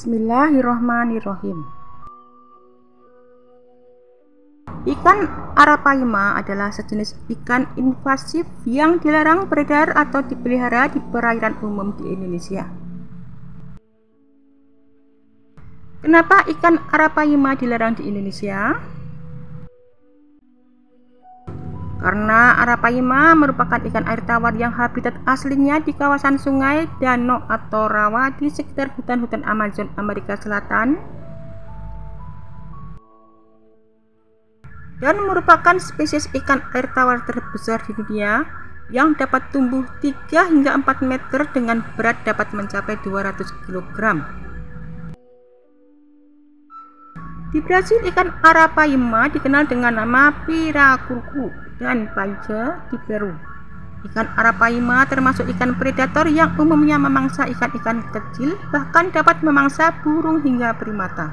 Bismillahirrahmanirrahim. Ikan arapaima adalah sejenis ikan invasif yang dilarang beredar atau dipelihara di perairan umum di Indonesia. Kenapa ikan arapaima dilarang di Indonesia? Karena arapaima merupakan ikan air tawar yang habitat aslinya di kawasan sungai, danau atau rawa di sekitar hutan-hutan Amazon Amerika Selatan dan merupakan spesies ikan air tawar terbesar di dunia yang dapat tumbuh 3 hingga 4 meter dengan berat dapat mencapai 200 kg. Di Brasil, ikan arapaima dikenal dengan nama piracucu dan paice di Peru. Ikan arapaima termasuk ikan predator yang umumnya memangsa ikan-ikan kecil, bahkan dapat memangsa burung hingga primata.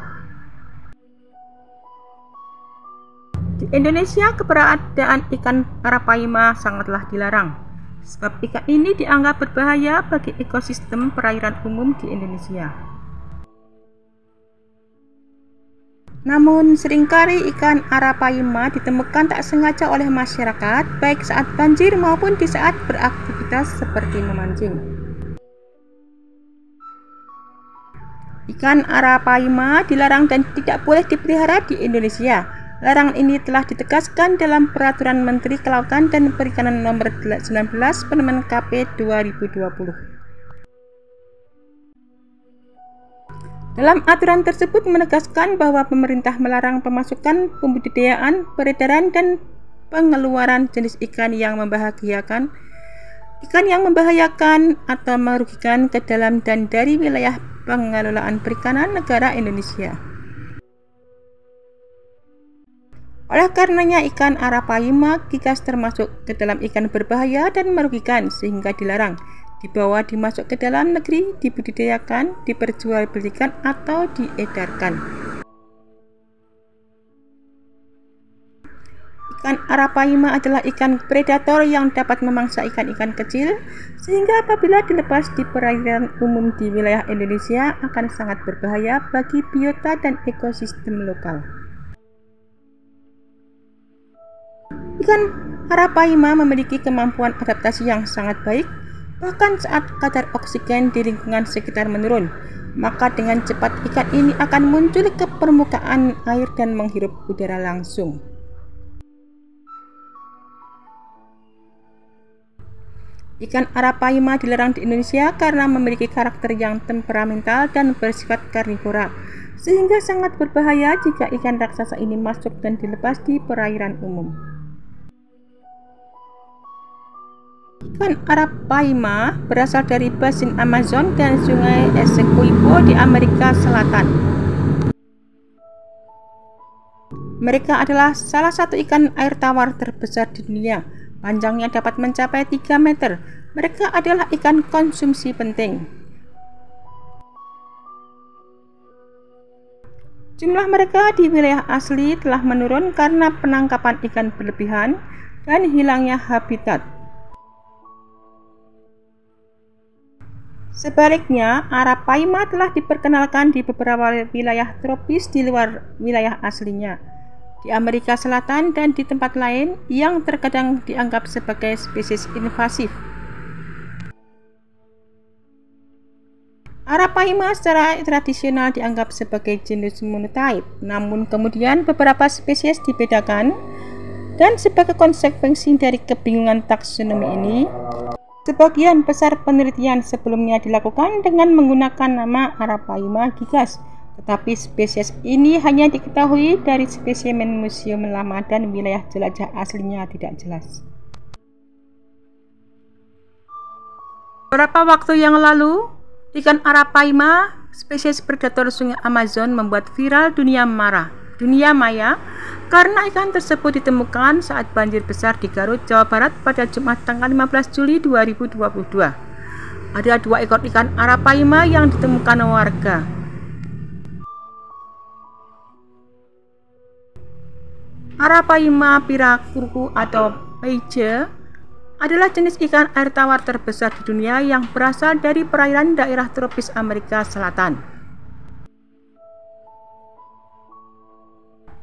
Di Indonesia, keberadaan ikan arapaima sangatlah dilarang, sebab ikan ini dianggap berbahaya bagi ekosistem perairan umum di Indonesia. Namun, seringkali ikan arapaima ditemukan tak sengaja oleh masyarakat, baik saat banjir maupun di saat beraktivitas seperti memancing. Ikan arapaima dilarang dan tidak boleh dipelihara di Indonesia. Larangan ini telah ditegaskan dalam Peraturan Menteri Kelautan dan Perikanan Nomor 19 Permen KP 2020. Dalam aturan tersebut menegaskan bahwa pemerintah melarang pemasukan, pembudidayaan, peredaran, dan pengeluaran jenis ikan yang membahayakan atau merugikan ke dalam dan dari wilayah pengelolaan perikanan negara Indonesia. Oleh karenanya, ikan arapaima gigas termasuk ke dalam ikan berbahaya dan merugikan sehingga dilarang dibawa dimasuk ke dalam negeri, dibudidayakan, diperjualbelikan, atau diedarkan. Ikan arapaima adalah ikan predator yang dapat memangsa ikan-ikan kecil, sehingga apabila dilepas di perairan umum di wilayah Indonesia akan sangat berbahaya bagi biota dan ekosistem lokal. Ikan arapaima memiliki kemampuan adaptasi yang sangat baik. Bahkan saat kadar oksigen di lingkungan sekitar menurun, maka dengan cepat ikan ini akan muncul ke permukaan air dan menghirup udara langsung. Ikan arapaima dilarang di Indonesia karena memiliki karakter yang temperamental dan bersifat karnivora, sehingga sangat berbahaya jika ikan raksasa ini masuk dan dilepas di perairan umum. Ikan arapaima berasal dari basin Amazon dan sungai Essequibo di Amerika Selatan. Mereka adalah salah satu ikan air tawar terbesar di dunia. Panjangnya dapat mencapai 3 meter. Mereka adalah ikan konsumsi penting. Jumlah mereka di wilayah asli telah menurun karena penangkapan ikan berlebihan dan hilangnya habitat. Sebaliknya, arapaima telah diperkenalkan di beberapa wilayah tropis di luar wilayah aslinya, di Amerika Selatan dan di tempat lain yang terkadang dianggap sebagai spesies invasif. Arapaima secara tradisional dianggap sebagai genus monotype, namun kemudian beberapa spesies dibedakan, dan sebagai konsekuensi dari kebingungan taksonomi ini, sebagian besar penelitian sebelumnya dilakukan dengan menggunakan nama arapaima gigas, tetapi spesies ini hanya diketahui dari spesimen museum lama dan wilayah jelajah aslinya tidak jelas. Beberapa waktu yang lalu, ikan arapaima, spesies predator sungai Amazon, membuat viral dunia maya karena ikan tersebut ditemukan saat banjir besar di Garut, Jawa Barat pada Jumat tanggal 15 Juli 2022. Ada 2 ekor ikan arapaima yang ditemukan warga. Arapaima piracucu atau paice adalah jenis ikan air tawar terbesar di dunia yang berasal dari perairan daerah tropis Amerika Selatan.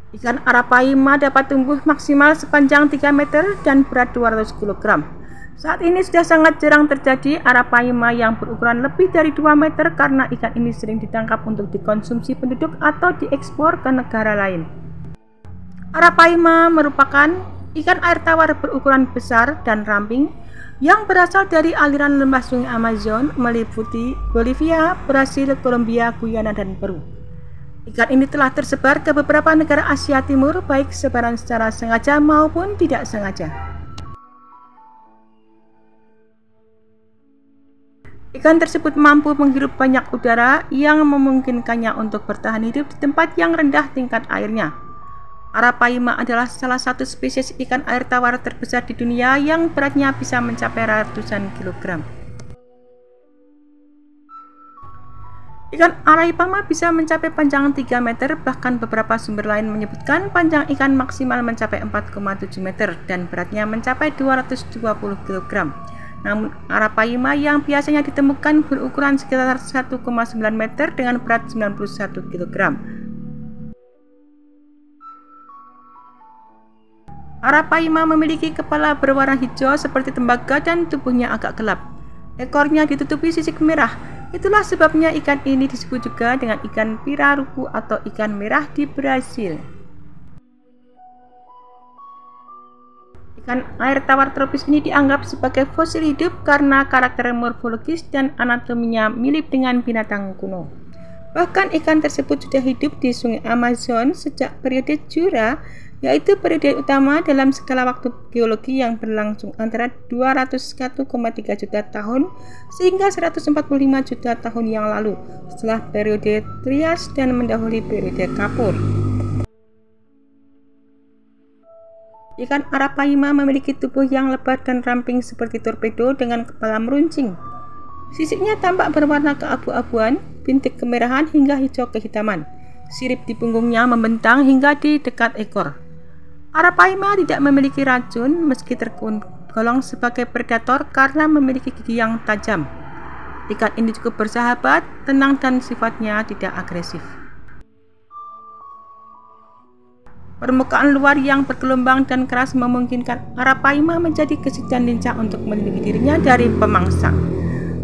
Ikan arapaima dapat tumbuh maksimal sepanjang 3 meter dan berat 200 kg. Saat ini sudah sangat jarang terjadi arapaima yang berukuran lebih dari 2 meter karena ikan ini sering ditangkap untuk dikonsumsi penduduk atau diekspor ke negara lain. Arapaima merupakan ikan air tawar berukuran besar dan ramping yang berasal dari aliran lembah sungai Amazon meliputi Bolivia, Brasil, Kolombia, Guyana, dan Peru. Ikan ini telah tersebar ke beberapa negara Asia Timur, baik sebaran secara sengaja maupun tidak sengaja. Ikan tersebut mampu menghirup banyak udara yang memungkinkannya untuk bertahan hidup di tempat yang rendah tingkat airnya. Arapaima adalah salah satu spesies ikan air tawar terbesar di dunia yang beratnya bisa mencapai ratusan kilogram. Ikan arapaima bisa mencapai panjang 3 meter, bahkan beberapa sumber lain menyebutkan panjang ikan maksimal mencapai 4,7 meter dan beratnya mencapai 220 kg. Namun arapaima yang biasanya ditemukan berukuran sekitar 1,9 meter dengan berat 91 kg. Arapaima memiliki kepala berwarna hijau seperti tembaga dan tubuhnya agak gelap. Ekornya ditutupi sisik merah. Itulah sebabnya ikan ini disebut juga dengan ikan pirarucu atau ikan merah di Brasil. Ikan air tawar tropis ini dianggap sebagai fosil hidup karena karakter morfologis dan anatominya mirip dengan binatang kuno. Bahkan ikan tersebut sudah hidup di sungai Amazon sejak periode Jura, yaitu periode utama dalam skala waktu geologi yang berlangsung antara 201,3 juta tahun sehingga 145 juta tahun yang lalu setelah periode Trias dan mendahului periode Kapur. Ikan arapaima memiliki tubuh yang lebar dan ramping seperti torpedo dengan kepala meruncing. Sisiknya tampak berwarna keabu-abuan, bintik kemerahan hingga hijau kehitaman. Sirip di punggungnya membentang hingga di dekat ekor. Arapaima tidak memiliki racun meski tergolong sebagai predator karena memiliki gigi yang tajam. Ikan ini cukup bersahabat, tenang dan sifatnya tidak agresif. Permukaan luar yang bergelombang dan keras memungkinkan arapaima menjadi gesit dan lincah untuk melindungi dirinya dari pemangsa.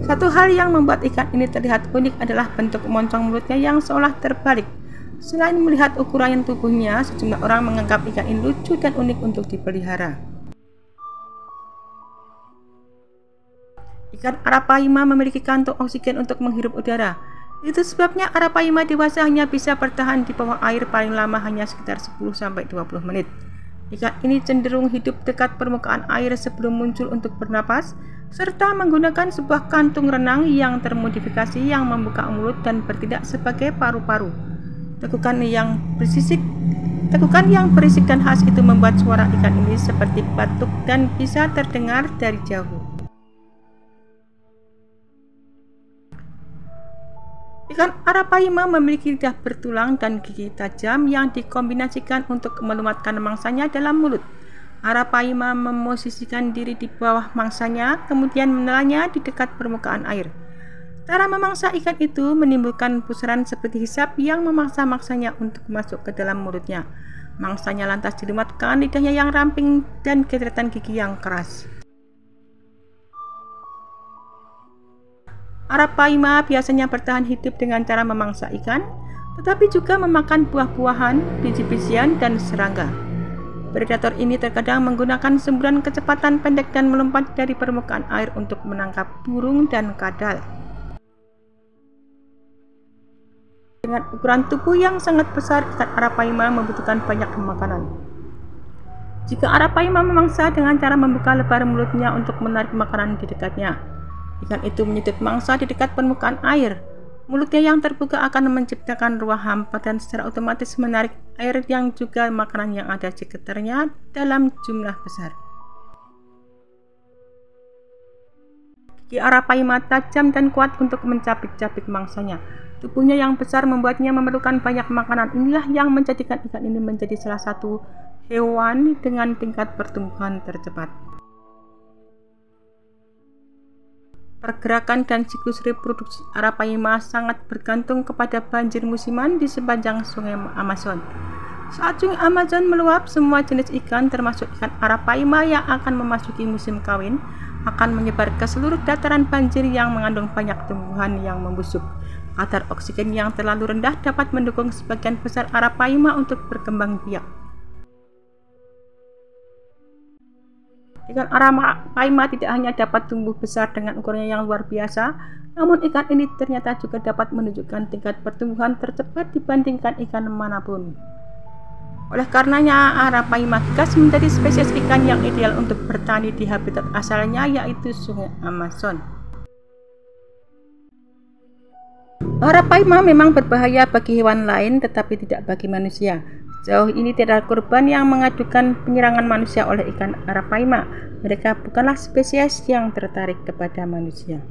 Satu hal yang membuat ikan ini terlihat unik adalah bentuk moncong mulutnya yang seolah terbalik. Selain melihat ukuran tubuhnya, sejumlah orang menganggap ikan ini lucu dan unik untuk dipelihara. Ikan arapaima memiliki kantung oksigen untuk menghirup udara. Itu sebabnya arapaima dewasa hanya bisa bertahan di bawah air paling lama hanya sekitar 10-20 menit. Ikan ini cenderung hidup dekat permukaan air sebelum muncul untuk bernapas, serta menggunakan sebuah kantung renang yang termodifikasi yang membuka mulut dan bertindak sebagai paru-paru. Tekukan yang berisik dan khas itu membuat suara ikan ini seperti batuk dan bisa terdengar dari jauh. Ikan arapaima memiliki lidah bertulang dan gigi tajam yang dikombinasikan untuk melumatkan mangsanya dalam mulut. Arapaima memosisikan diri di bawah mangsanya, kemudian menelannya di dekat permukaan air. Cara memangsa ikan itu menimbulkan pusaran seperti hisap yang memaksa mangsanya untuk masuk ke dalam mulutnya. Mangsanya lantas dilumatkan lidahnya yang ramping dan geretan gigi yang keras. Arapaima biasanya bertahan hidup dengan cara memangsa ikan, tetapi juga memakan buah-buahan, biji-bijian, dan serangga. Predator ini terkadang menggunakan semburan kecepatan pendek dan melompat dari permukaan air untuk menangkap burung dan kadal. Dengan ukuran tubuh yang sangat besar, ikan arapaima membutuhkan banyak makanan. Jika arapaima memangsa dengan cara membuka lebar mulutnya untuk menarik makanan di dekatnya, ikan itu menyedot mangsa di dekat permukaan air. Mulutnya yang terbuka akan menciptakan ruang hampa dan secara otomatis menarik air yang juga makanan yang ada di sekitarnya dalam jumlah besar. Gigi arapaima tajam dan kuat untuk mencapik-capik mangsanya. Tubuhnya yang besar membuatnya memerlukan banyak makanan. Inilah yang menjadikan ikan ini menjadi salah satu hewan dengan tingkat pertumbuhan tercepat. Pergerakan dan siklus reproduksi arapaima sangat bergantung kepada banjir musiman di sepanjang sungai Amazon. Saat sungai Amazon meluap, semua jenis ikan termasuk ikan arapaima yang akan memasuki musim kawin akan menyebar ke seluruh dataran banjir yang mengandung banyak tumbuhan yang membusuk. Kadar oksigen yang terlalu rendah dapat mendukung sebagian besar arapaima untuk berkembang biak. Ikan arapaima tidak hanya dapat tumbuh besar dengan ukurannya yang luar biasa, namun ikan ini ternyata juga dapat menunjukkan tingkat pertumbuhan tercepat dibandingkan ikan manapun. Oleh karenanya, arapaima gigas menjadi spesies ikan yang ideal untuk bertani di habitat asalnya, yaitu Sungai Amazon. Arapaima memang berbahaya bagi hewan lain, tetapi tidak bagi manusia. Sejauh ini tidak ada korban yang mengadukan penyerangan manusia oleh ikan arapaima. Mereka bukanlah spesies yang tertarik kepada manusia.